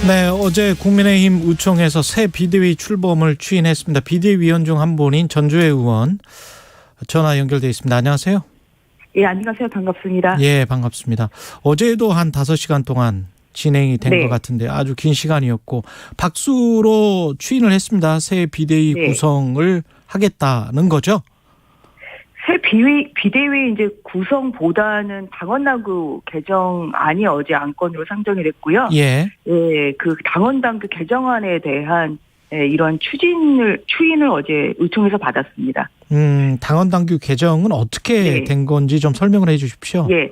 네, 어제 국민의힘 의총에서 새 비대위 출범을 추인했습니다. 비대위원 중 한 분인 전주혜 의원 전화 연결돼 있습니다. 안녕하세요. 예, 안녕하세요. 반갑습니다. 예, 반갑습니다. 어제도 한 5시간 동안 진행이 된 것 같은데 아주 긴 시간이었고 박수로 추인을 했습니다. 새 비대위 구성을 하겠다는 거죠? 새 비대위 이제 구성보다는 당원당규 개정안이 어제 안건으로 상정이 됐고요. 예. 예, 그 당원당규 개정안에 대한 이런 추인을 어제 의총에서 받았습니다. 당원당규 개정은 어떻게 된 건지 좀 설명을 해 주십시오. 예.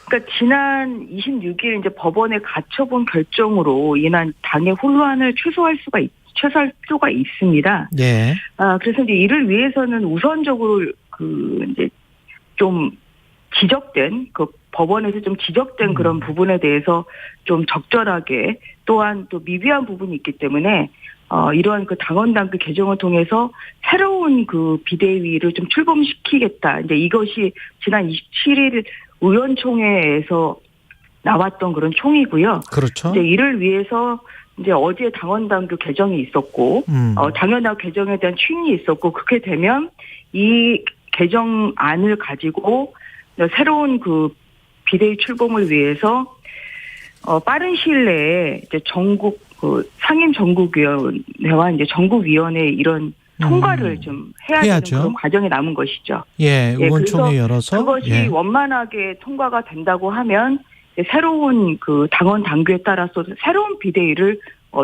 그러니까 지난 26일 이제 법원의 가처분 결정으로 인한 당의 혼란을 최소화할 필요가 있습니다. 예. 그래서 이제 이를 위해서는 우선적으로 이제 좀 지적된 법원에서 좀 지적된 그런 부분에 대해서 좀 적절하게 또한 또 미비한 부분이 있기 때문에 이러한 당원당규 개정을 통해서 새로운 비대위를 좀 출범시키겠다. 이제 이것이 지난 27일 의원총회에서 나왔던 그런 총이고요. 그렇죠. 이제 이를 위해서 이제 어제 당원당규 개정이 있었고, 당원당규 개정에 대한 추인이 있었고, 그렇게 되면 이 개정안을 가지고 새로운 비대위 출범을 위해서 빠른 시일 내에 이제 전국 상임 전국위원회와 이제 전국위원회 이런 통과를 좀 해야 되는 그런 과정이 남은 것이죠. 예, 의원총회 열어서 그것이 원만하게 통과가 된다고 하면 새로운 당원 당규에 따라서 새로운 비대위를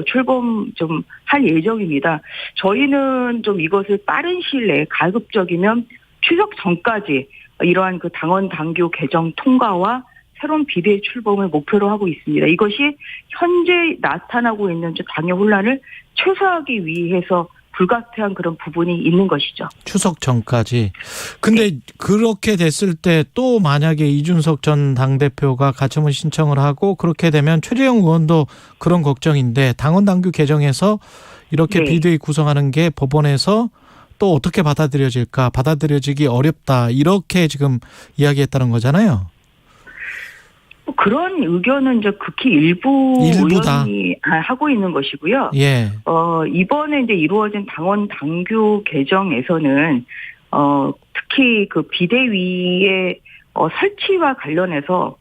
출범 좀 할 예정입니다. 저희는 좀 이것을 빠른 시일 내에 가급적이면 추석 전까지 이러한 당원 당규 개정 통과와 새로운 비대위 출범을 목표로 하고 있습니다. 이것이 현재 나타나고 있는 당의 혼란을 최소화하기 위해서 불가피한 그런 부분이 있는 것이죠. 추석 전까지. 근데 그렇게 됐을 때 또 만약에 이준석 전 당대표가 가처분 신청을 하고 그렇게 되면 최재형 의원도 그런 걱정인데 당원 당규 개정해서 이렇게 비대위 구성하는 게 법원에서 또 어떻게 받아들여지기 어렵다. 이렇게 지금 이야기했다는 거잖아요. 그런 의견은 이제 극히 일부다. 의원이 하고 있는 것이고요. 예. 이번에 이제 이루어진 당원 당규 개정에서는 특히 비대위의 설치와 관련해서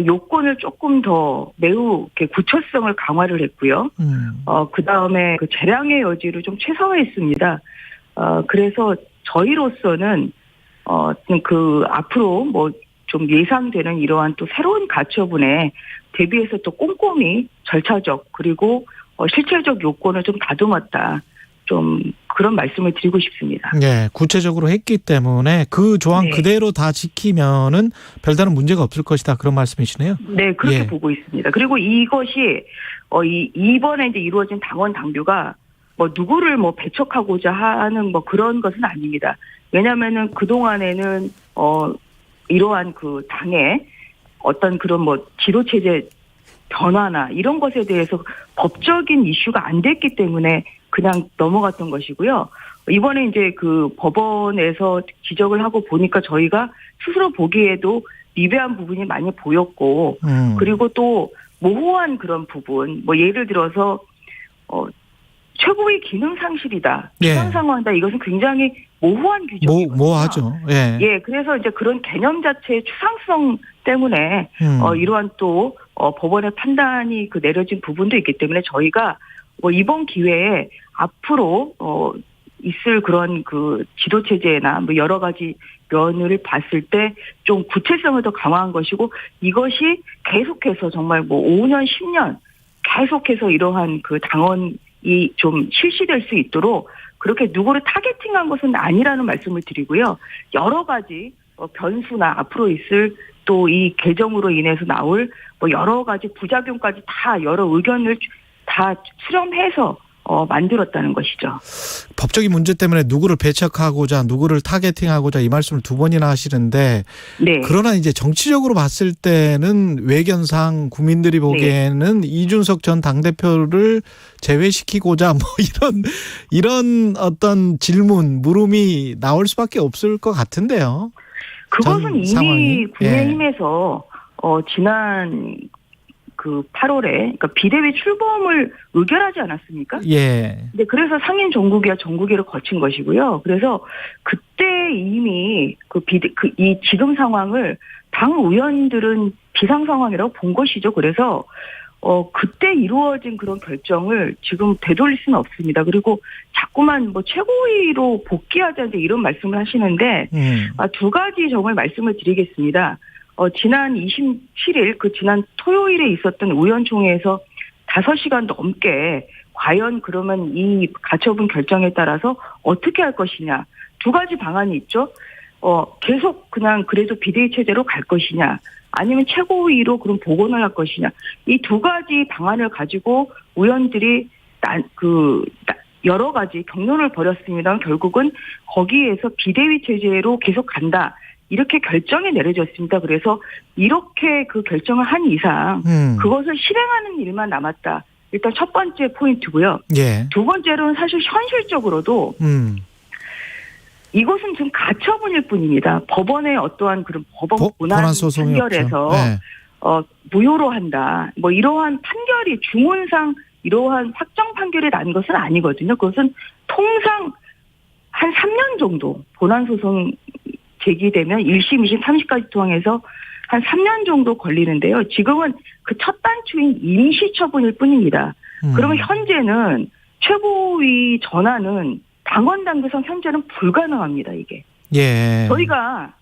요건을 조금 더 매우 구체성을 강화를 했고요. 그 다음에 재량의 여지를 좀 최소화했습니다. 그래서 저희로서는 앞으로 좀 예상되는 이러한 또 새로운 가처분에 대비해서 또 꼼꼼히 절차적 그리고 실체적 요건을 좀 다듬었다. 좀 그런 말씀을 드리고 싶습니다. 네, 구체적으로 했기 때문에 그 조항 그대로 다 지키면은 별다른 문제가 없을 것이다. 그런 말씀이시네요. 네, 그렇게 보고 있습니다. 그리고 이것이 이번에 이제 이루어진 당원 당규가 누구를 배척하고자 하는 그런 것은 아닙니다. 왜냐하면은 그 동안에는 이러한 당의 어떤 그런 지도체제 변화나 이런 것에 대해서 법적인 이슈가 안 됐기 때문에 그냥 넘어갔던 것이고요. 이번에 이제 법원에서 지적을 하고 보니까 저희가 스스로 보기에도 미비한 부분이 많이 보였고, 그리고 또 모호한 그런 부분, 예를 들어서, 최고의 기능 상실이다. 비상 상황이다. 이것은 굉장히 모호한 규정이거든요. 모호하죠. 예. 그래서 이제 그런 개념 자체의 추상성 때문에 이러한 또 법원의 판단이 내려진 부분도 있기 때문에 저희가 이번 기회에 앞으로 있을 그런 지도 체제나 여러 가지 면을 봤을 때 좀 구체성을 더 강화한 것이고 이것이 계속해서 정말 5년, 10년 계속해서 이러한 당원이 좀 실시될 수 있도록 그렇게 누구를 타겟팅한 것은 아니라는 말씀을 드리고요. 여러 가지 변수나 앞으로 있을 또 이 개정으로 인해서 나올 여러 가지 부작용까지 다 여러 의견을 다 수렴해서 만들었다는 것이죠. 법적인 문제 때문에 누구를 배척하고자 누구를 타겟팅하고자 이 말씀을 2번이나 하시는데 그러나 이제 정치적으로 봤을 때는 외견상 국민들이 보기에는 이준석 전 당대표를 제외시키고자 이런 어떤 질문 물음이 나올 수밖에 없을 것 같은데요. 그것은 이미 국민의힘에서 지난 그 8월에 그러니까 비대위 출범을 의결하지 않았습니까? 예. 네, 그래서 상임 정국위와 정국위를 거친 것이고요. 그래서 그때 이미 이 지금 상황을 당 의원들은 비상 상황이라고 본 것이죠. 그래서 그때 이루어진 그런 결정을 지금 되돌릴 수는 없습니다. 그리고 자꾸만 뭐 최고위로 복귀하자 이제 이런 말씀을 하시는데 두 가지 점을 말씀을 드리겠습니다. 지난 27일 지난 토요일에 있었던 의원총회에서 5시간 넘게 과연 그러면 이 가처분 결정에 따라서 어떻게 할 것이냐. 두 가지 방안이 있죠. 계속 그냥 그래도 비대위 체제로 갈 것이냐. 아니면 최고위로 그럼 복원을 할 것이냐. 이 두 가지 방안을 가지고 의원들이 여러 가지 경론을 벌였습니다. 결국은 거기에서 비대위 체제로 계속 간다. 이렇게 결정이 내려졌습니다. 그래서 이렇게 그 결정을 한 이상 그것을 실행하는 일만 남았다. 일단 첫 번째 포인트고요. 예. 두 번째로는 사실 현실적으로도 이것은 지금 가처분일 뿐입니다. 법원의 어떠한 그런 법원 본안 판결에서 네. 무효로 한다. 뭐 이러한 판결이 주문상 이러한 확정 판결이 난 것은 아니거든요. 그것은 통상 한 3년 정도 본안 소송 제기되면 1심, 2심, 3심까지 통해서 한 3년 정도 걸리는데요. 지금은 그 첫 단추인 임시처분일 뿐입니다. 그러면 현재는 최고위 전환은 당원 당규상 현재는 불가능합니다. 이게. 예. 저희가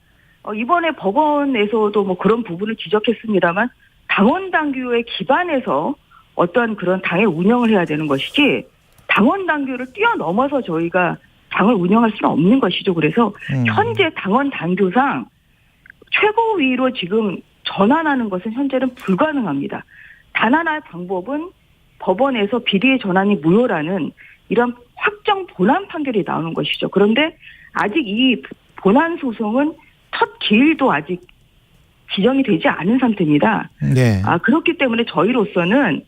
이번에 법원에서도 뭐 그런 부분을 지적했습니다만 당원 당규에 기반해서 어떤 그런 당의 운영을 해야 되는 것이지 당원 당규를 뛰어넘어서 저희가 당을 운영할 수는 없는 것이죠. 그래서 현재 당원 당규상 최고위로 지금 전환하는 것은 현재는 불가능합니다. 단 하나의 방법은 법원에서 비대위 전환이 무효라는 이런 확정 본안 판결이 나오는 것이죠. 그런데 아직 이 본안 소송은 첫 기일도 아직 지정이 되지 않은 상태입니다. 네. 그렇기 때문에 저희로서는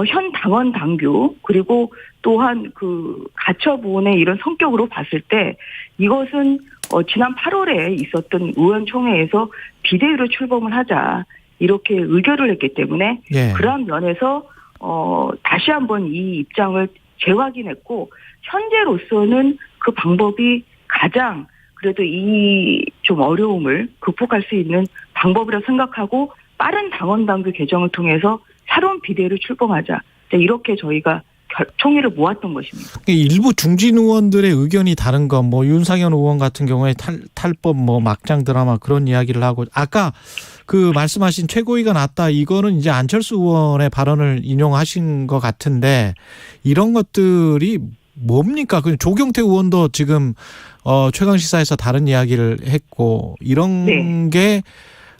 현 당원 당규 그리고 또한 그 가처분의 이런 성격으로 봤을 때 이것은 지난 8월에 있었던 의원총회에서 비대위로 출범을 하자 이렇게 의결을 했기 때문에 네. 그러한 면에서 다시 한번 이 입장을 재확인했고 현재로서는 그 방법이 가장 그래도 이 좀 어려움을 극복할 수 있는 방법이라고 생각하고 빠른 당원 당규 개정을 통해서 새로운 비대위로 출범하자. 이렇게 저희가 총의를 모았던 것입니다. 일부 중진 의원들의 의견이 다른 건 뭐 윤상현 의원 같은 경우에 탈법 뭐 막장 드라마 그런 이야기를 하고 아까 그 말씀하신 최고위가 낫다 이거는 이제 안철수 의원의 발언을 인용하신 것 같은데 이런 것들이 뭡니까? 그 조경태 의원도 지금 최강시사에서 다른 이야기를 했고 이런 네. 게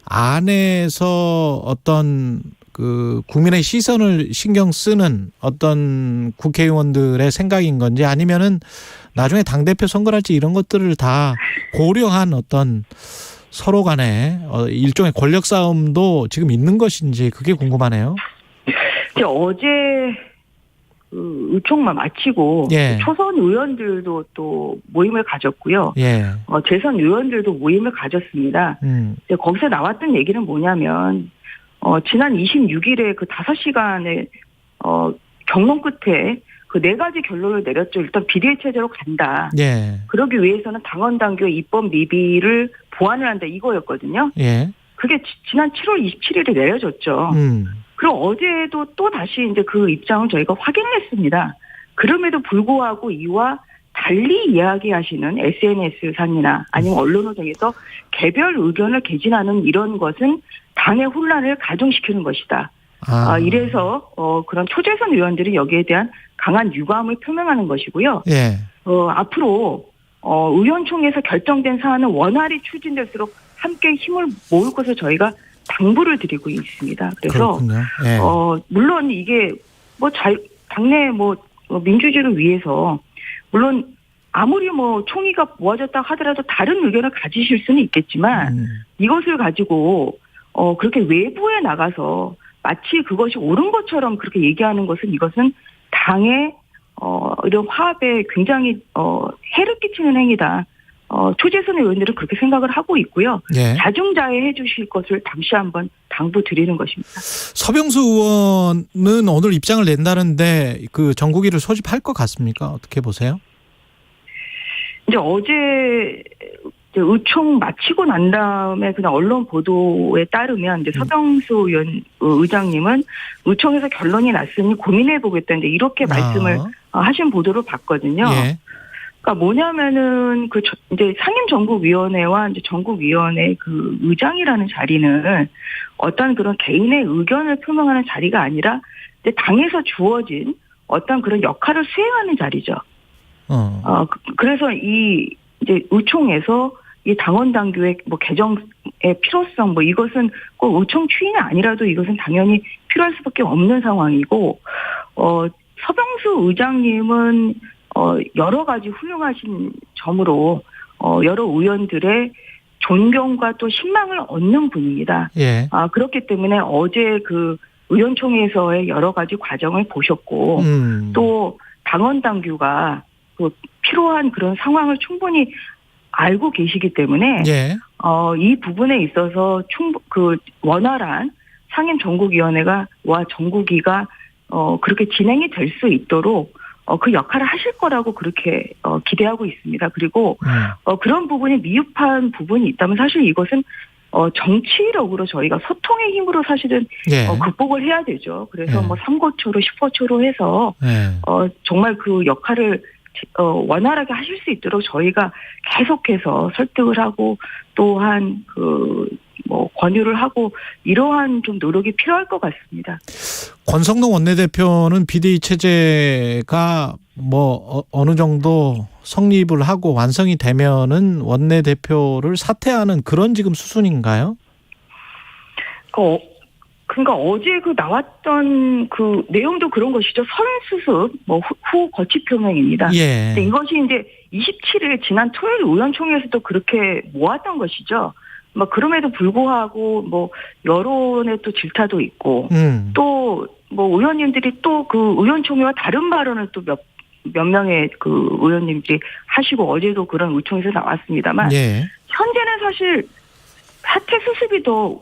안에서 어떤 그 국민의 시선을 신경 쓰는 어떤 국회의원들의 생각인 건지 아니면은 나중에 당대표 선거랄지 이런 것들을 다 고려한 어떤 서로 간에 일종의 권력 싸움도 지금 있는 것인지 그게 궁금하네요. 어제 그 의총만 마치고 예. 초선 의원들도 또 모임을 가졌고요. 예. 재선 의원들도 모임을 가졌습니다. 거기서 나왔던 얘기는 뭐냐면 지난 26일에 그 5시간의 경론 끝에 그 4가지 결론을 내렸죠. 일단 비대위 체제로 간다. 예. 그러기 위해서는 당원 당규의 입법 미비를 보완을 한다 이거였거든요. 예. 그게 지난 7월 27일에 내려졌죠. 그럼 어제도 또 다시 이제 그 입장을 저희가 확인을 했습니다. 그럼에도 불구하고 이와 달리 이야기하시는 SNS상이나 아니면 언론을 통해서 개별 의견을 개진하는 이런 것은 당의 혼란을 가중시키는 것이다. 이래서 그런 초재선 의원들이 여기에 대한 강한 유감을 표명하는 것이고요. 예. 앞으로 의원총회에서 결정된 사안은 원활히 추진될수록 함께 힘을 모을 것을 저희가 당부를 드리고 있습니다. 그래서 예. 물론 이게 뭐 당내 민주주의를 위해서 물론 아무리 총의가 모아졌다 하더라도 다른 의견을 가지실 수는 있겠지만 이것을 가지고 그렇게 외부에 나가서 마치 그것이 옳은 것처럼 그렇게 얘기하는 것은 이것은 당의 이런 화합에 굉장히 해를 끼치는 행위다. 초재선 의원들은 그렇게 생각을 하고 있고요. 예. 자중자애해 주실 것을 다시 한번 당부드리는 것입니다. 서병수 의원은 오늘 입장을 낸다는데 그 정국이를 소집할 것 같습니까? 어떻게 보세요? 이제 어제 의총 마치고 난 다음에 그냥 언론 보도에 따르면 이제 서병수 의장님은 의총에서 결론이 났으니 고민해 보겠다 이제 이렇게 말씀을 하신 보도를 봤거든요. 예. 그러니까 뭐냐면은 이제 상임정국위원회와 이제 정국위원회 그 의장이라는 자리는 어떤 그런 개인의 의견을 표명하는 자리가 아니라 이제 당에서 주어진 어떤 그런 역할을 수행하는 자리죠. 그래서 이 이제 의총에서 이 당원 당규의 뭐 개정의 필요성 뭐 이것은 꼭 의총 추인이 아니라도 이것은 당연히 필요할 수밖에 없는 상황이고 서병수 의장님은 여러 가지 훌륭하신 점으로 여러 의원들의 존경과 또 신망을 얻는 분입니다. 예. 그렇기 때문에 어제 그 의원총회에서의 여러 가지 과정을 보셨고 또 당원 당규가 그 필요한 그런 상황을 충분히 알고 계시기 때문에 예. 이 부분에 있어서 그 원활한 상임정국위원회가 와 정국위가 그렇게 진행이 될 수 있도록 그 역할을 하실 거라고 그렇게 기대하고 있습니다. 그리고 그런 부분이 미흡한 부분이 있다면 사실 이것은 정치력으로 저희가 소통의 힘으로 사실은 예. 극복을 해야 되죠. 그래서 예. 뭐 3고초로 10호초로 해서 예. 정말 그 역할을 원활하게 하실 수 있도록 저희가 계속해서 설득을 하고 또한 뭐 권유를 하고 이러한 좀 노력이 필요할 것 같습니다. 권성동 원내대표는 비대위 체제가 뭐 어느 정도 성립을 하고 완성이 되면은 원내대표를 사퇴하는 그런 지금 수순인가요? 그러니까 어제 그 나왔던 그 내용도 그런 것이죠. 설수습 뭐 후 거취 표명입니다. 예. 근데 이것이 이제 27일 지난 토요일 의원총회에서도 그렇게 모았던 것이죠. 뭐 그럼에도 불구하고 뭐 여론의 또 질타도 있고 또 뭐 의원님들이 또 그 의원총회와 다른 발언을 또 몇 명의 그 의원님들이 하시고 어제도 그런 의총에서 나왔습니다만 예. 현재는 사실 사퇴 수습이 더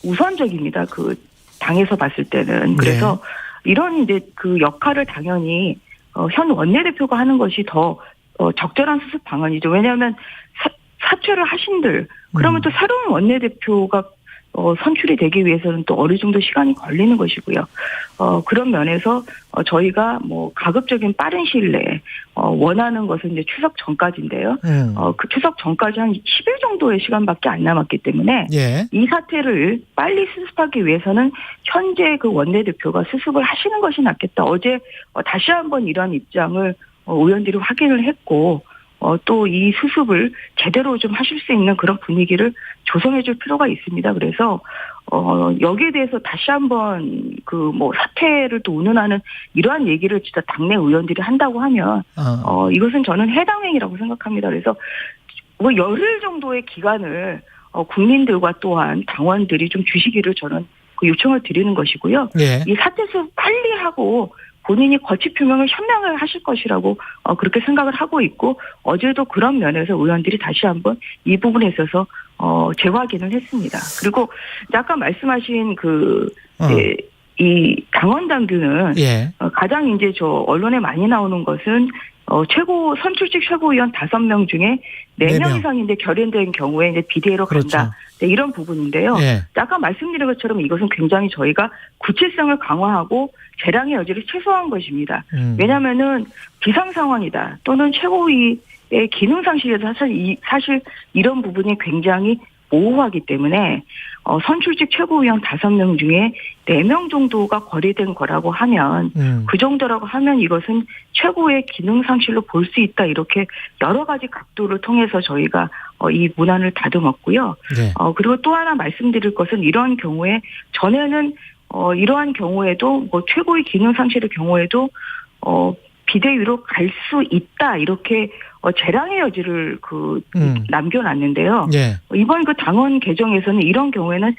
우선적입니다. 그 당에서 봤을 때는. 그래서 이런 이제 그 역할을 당연히 현 원내대표가 하는 것이 더 적절한 수습 방안이죠. 왜냐하면 사퇴를 하신들 그러면 또 새로운 원내대표가 선출이 되기 위해서는 또 어느 정도 시간이 걸리는 것이고요. 그런 면에서 저희가 뭐 가급적인 빠른 시일 내에 원하는 것은 이제 추석 전까지인데요. 그 추석 전까지 한 10일 정도의 시간밖에 안 남았기 때문에 예. 이 사태를 빨리 수습하기 위해서는 현재 그 원내대표가 수습을 하시는 것이 낫겠다. 어제 다시 한번 이런 입장을 의원들이 확인을 했고 또 이 수습을 제대로 좀 하실 수 있는 그런 분위기를 조성해 줄 필요가 있습니다. 그래서 여기에 대해서 다시 한번 그 뭐 사퇴를 또 운운하는 이러한 얘기를 진짜 당내 의원들이 한다고 하면 이것은 저는 해당행위라고 생각합니다. 그래서 뭐 열흘 정도의 기간을 국민들과 또한 당원들이 좀 주시기를 저는 그 요청을 드리는 것이고요. 예. 이 사퇴 수습 빨리 하고 본인이 거취 표명을 현명하게 하실 것이라고 그렇게 생각을 하고 있고 어제도 그런 면에서 의원들이 다시 한번 이 부분에 있어서 재확인을 했습니다. 그리고 아까 말씀하신 이 당원 당규는 예. 가장 이제 언론에 많이 나오는 것은 선출직 최고위원 5명 중에 4명 이상인데 결연된 경우에 이제 비대위로 그렇죠. 간다. 네, 이런 부분인데요. 예. 아까 말씀드린 것처럼 이것은 굉장히 저희가 구체성을 강화하고 재량의 여지를 최소화한 것입니다. 왜냐하면은 비상 상황이다 또는 최고위의 기능 상실에서 사실 이런 부분이 굉장히 모호하기 때문에 선출직 최고위원 5명 중에 4명 정도가 거래된 거라고 하면 그 정도라고 하면 이것은 최고의 기능 상실로 볼 수 있다. 이렇게 여러 가지 각도를 통해서 저희가 이 문안을 다듬었고요. 네. 그리고 또 하나 말씀드릴 것은 이런 경우에 전에는 이러한 경우에도 뭐 최고의 기능 상실의 경우에도 비대위로 갈 수 있다. 이렇게 재량의 여지를 남겨놨는데요. 예. 이번 그 당원 개정에서는 이런 경우에는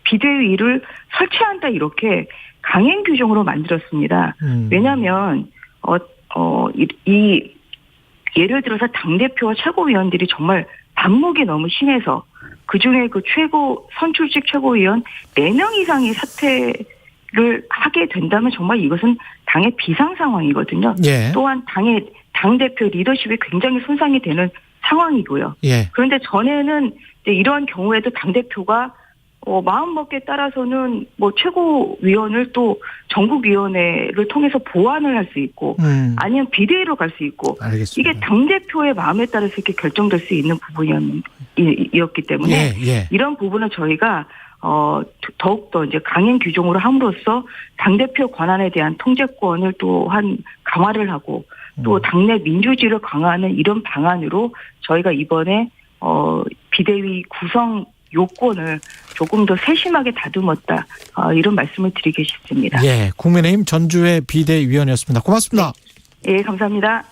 비대위를 설치한다 이렇게 강행 규정으로 만들었습니다. 왜냐하면 이 예를 들어서 당대표와 최고위원들이 정말 반목이 너무 심해서 그중에 그 선출직 최고위원 4명 이상이 사퇴를 하게 된다면 정말 이것은 당의 비상 상황이거든요. 예. 또한 당대표 리더십이 굉장히 손상이 되는 상황이고요. 예. 그런데 전에는 이러한 경우에도 당대표가 마음먹기에 따라서는 뭐 최고위원을 또 전국위원회를 통해서 보완을 할 수 있고 아니면 비대위로 갈 수 있고 알겠습니다. 이게 당대표의 마음에 따라서 이렇게 결정될 수 있는 부분이었기 때문에 이런 부분은 저희가 더욱더 이제 강행 규정으로 함으로써 당대표 권한에 대한 통제권을 또한 강화를 하고 또 당내 민주주의를 강화하는 이런 방안으로 저희가 이번에 비대위 구성 요건을 조금 더 세심하게 다듬었다. 이런 말씀을 드리고 싶습니다. 예, 국민의힘 전주의 비대위원이었습니다. 고맙습니다. 예, 감사합니다.